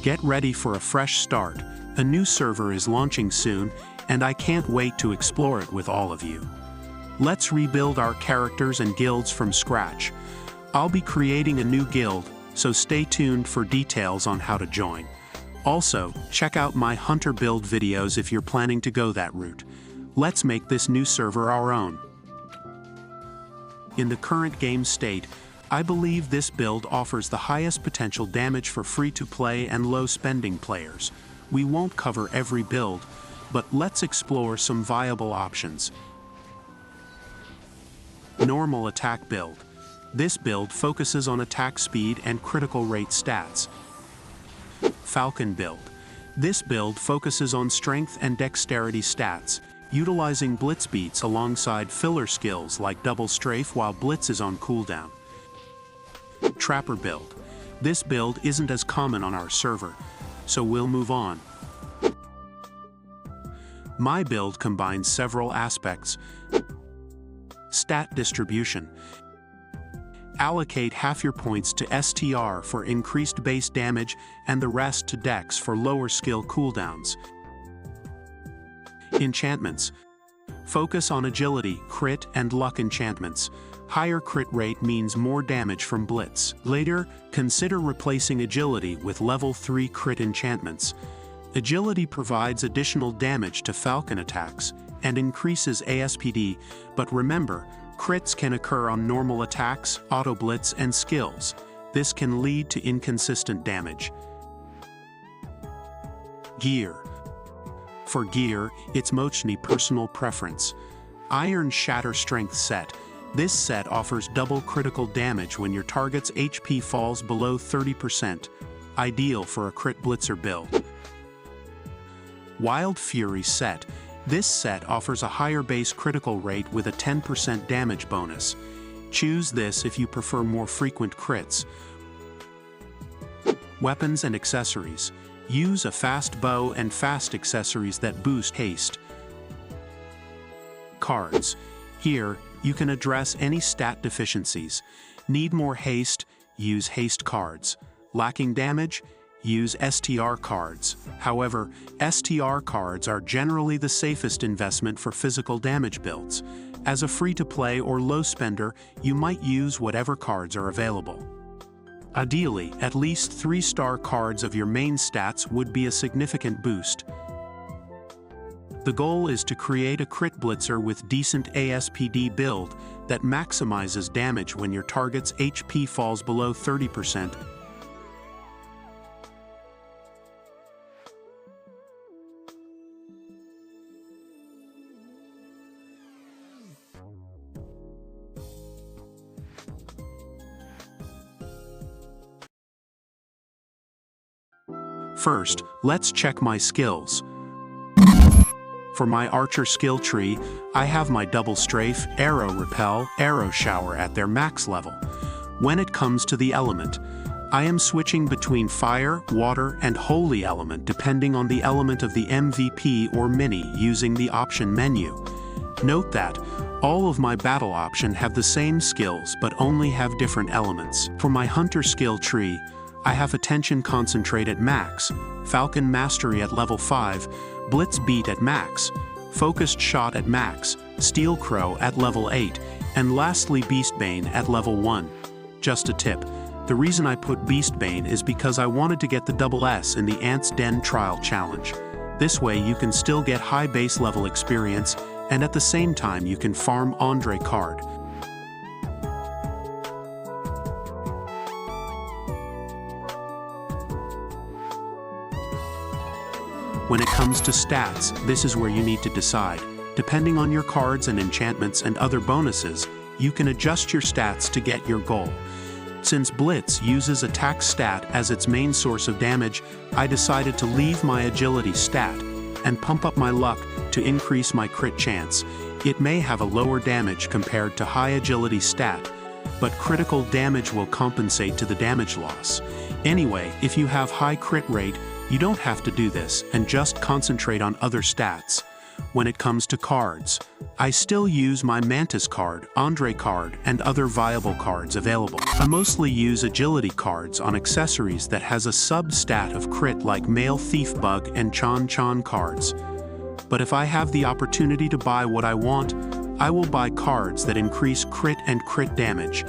Get ready for a fresh start. A new server is launching soon, and I can't wait to explore it with all of you. Let's rebuild our characters and guilds from scratch. I'll be creating a new guild, so stay tuned for details on how to join. Also, check out my hunter build videos if you're planning to go that route. Let's make this new server our own. In the current game state, I believe this build offers the highest potential damage for free-to-play and low-spending players. We won't cover every build, but let's explore some viable options. Normal attack build. This build focuses on attack speed and critical rate stats. Falcon build. This build focuses on strength and dexterity stats, utilizing blitz beats alongside filler skills like double strafe while blitz is on cooldown. Trapper build. This build isn't as common on our server, so we'll move on. My build combines several aspects. Stat distribution. Allocate half your points to STR for increased base damage and the rest to Dex for lower skill cooldowns. Enchantments. Focus on agility, crit, and luck enchantments. Higher crit rate means more damage from Blitz. Later, consider replacing agility with level 3 crit enchantments. Agility provides additional damage to Falcon attacks and increases ASPD, but remember, crits can occur on normal attacks, auto-blitz, and skills. This can lead to inconsistent damage. Gear. For gear, it's mostly personal preference. Iron Shatter Strength set. This set offers double critical damage when your target's HP falls below 30%, ideal for a crit blitzer build. Wild Fury set. This set offers a higher base critical rate with a 10% damage bonus. Choose this if you prefer more frequent crits. Weapons and accessories. Use a fast bow and fast accessories that boost haste. Cards. Here, you can address any stat deficiencies. Need more haste? Use haste cards. Lacking damage? Use STR cards. However, STR cards are generally the safest investment for physical damage builds. As a free-to-play or low spender, you might use whatever cards are available. Ideally, at least 3-star cards of your main stats would be a significant boost. The goal is to create a crit blitzer with decent ASPD build that maximizes damage when your target's HP falls below 30%. First, let's check my skills. For my archer skill tree, I have my double strafe, arrow repel, arrow shower at their max level. When it comes to the element, I am switching between fire, water, and holy element depending on the element of the MVP or mini using the option menu. Note that all of my battle option have the same skills but only have different elements. For my hunter skill tree, I have Attention Concentrate at max, Falcon Mastery at level 5, Blitz Beat at max, Focused Shot at max, Steel Crow at level 8, and lastly Beastbane at level 1. Just a tip, the reason I put Beastbane is because I wanted to get the double S in the Ant's Den Trial Challenge. This way you can still get high base level experience, and at the same time you can farm Andre card. When it comes to stats, this is where you need to decide. Depending on your cards and enchantments and other bonuses, you can adjust your stats to get your goal. Since Blitz uses attack stat as its main source of damage, I decided to leave my agility stat and pump up my luck to increase my crit chance. It may have a lower damage compared to high agility stat, but critical damage will compensate to the damage loss. Anyway, if you have high crit rate, you don't have to do this and just concentrate on other stats. When it comes to cards, I still use my Mantis card, Andre card, and other viable cards available. I mostly use agility cards on accessories that has a sub-stat of crit like Male Thief Bug and Chan Chan cards. But if I have the opportunity to buy what I want, I will buy cards that increase crit and crit damage.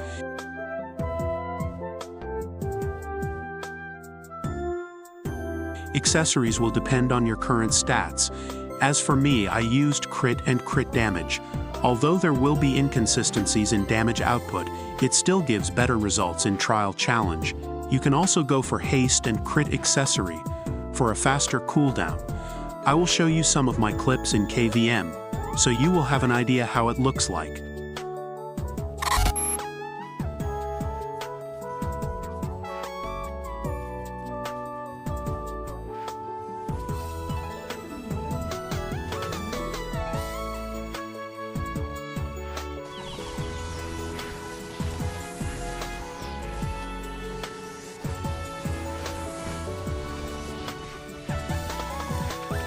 Accessories will depend on your current stats. As for me, I used crit and crit damage. Although there will be inconsistencies in damage output, it still gives better results in Trial Challenge. You can also go for haste and crit accessory for a faster cooldown. I will show you some of my clips in KVM, so you will have an idea how it looks like.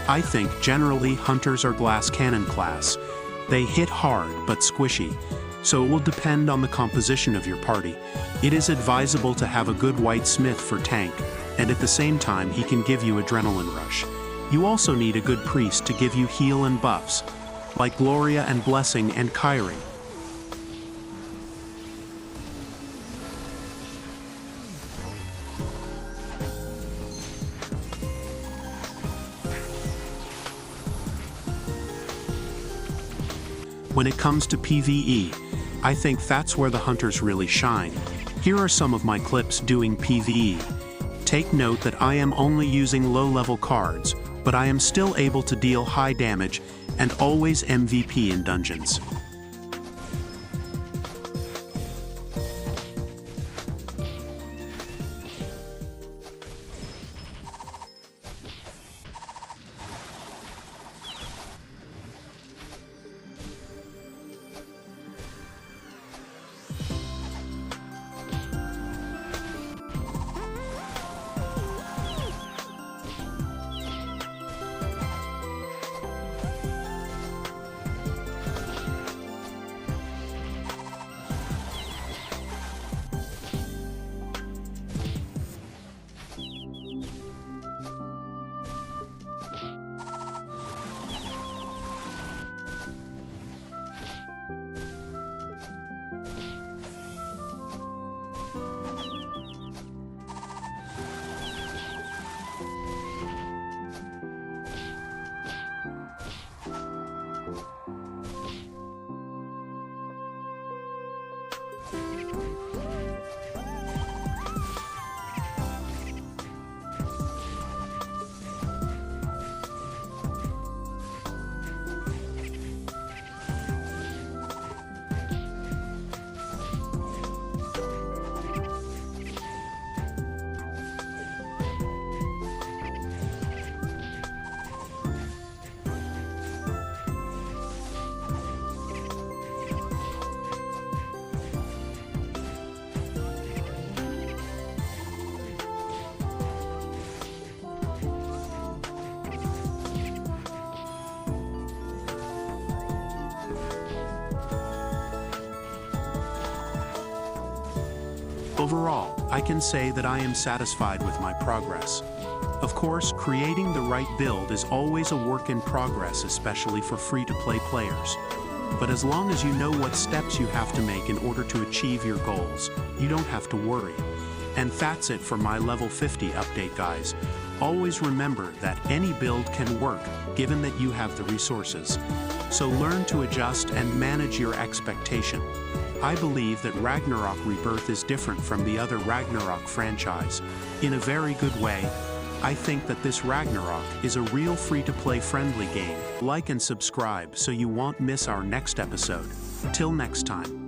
I think generally hunters are glass cannon class. They hit hard but squishy, so it will depend on the composition of your party. It is advisable to have a good white smith for tank, and at the same time he can give you adrenaline rush. You also need a good priest to give you heal and buffs, like Gloria and Blessing and Kyrie. When it comes to PvE, I think that's where the hunters really shine. Here are some of my clips doing PvE. Take note that I am only using low-level cards, but I am still able to deal high damage and always MVP in dungeons. Overall, I can say that I am satisfied with my progress. Of course, creating the right build is always a work in progress, especially for free-to-play players. But as long as you know what steps you have to make in order to achieve your goals, you don't have to worry. And that's it for my level 50 update, guys. Always remember that any build can work, given that you have the resources. So learn to adjust and manage your expectation. I believe that Ragnarok Rebirth is different from the other Ragnarok franchise. In a very good way, I think that this Ragnarok is a real free-to-play friendly game. Like and subscribe so you won't miss our next episode. Till next time.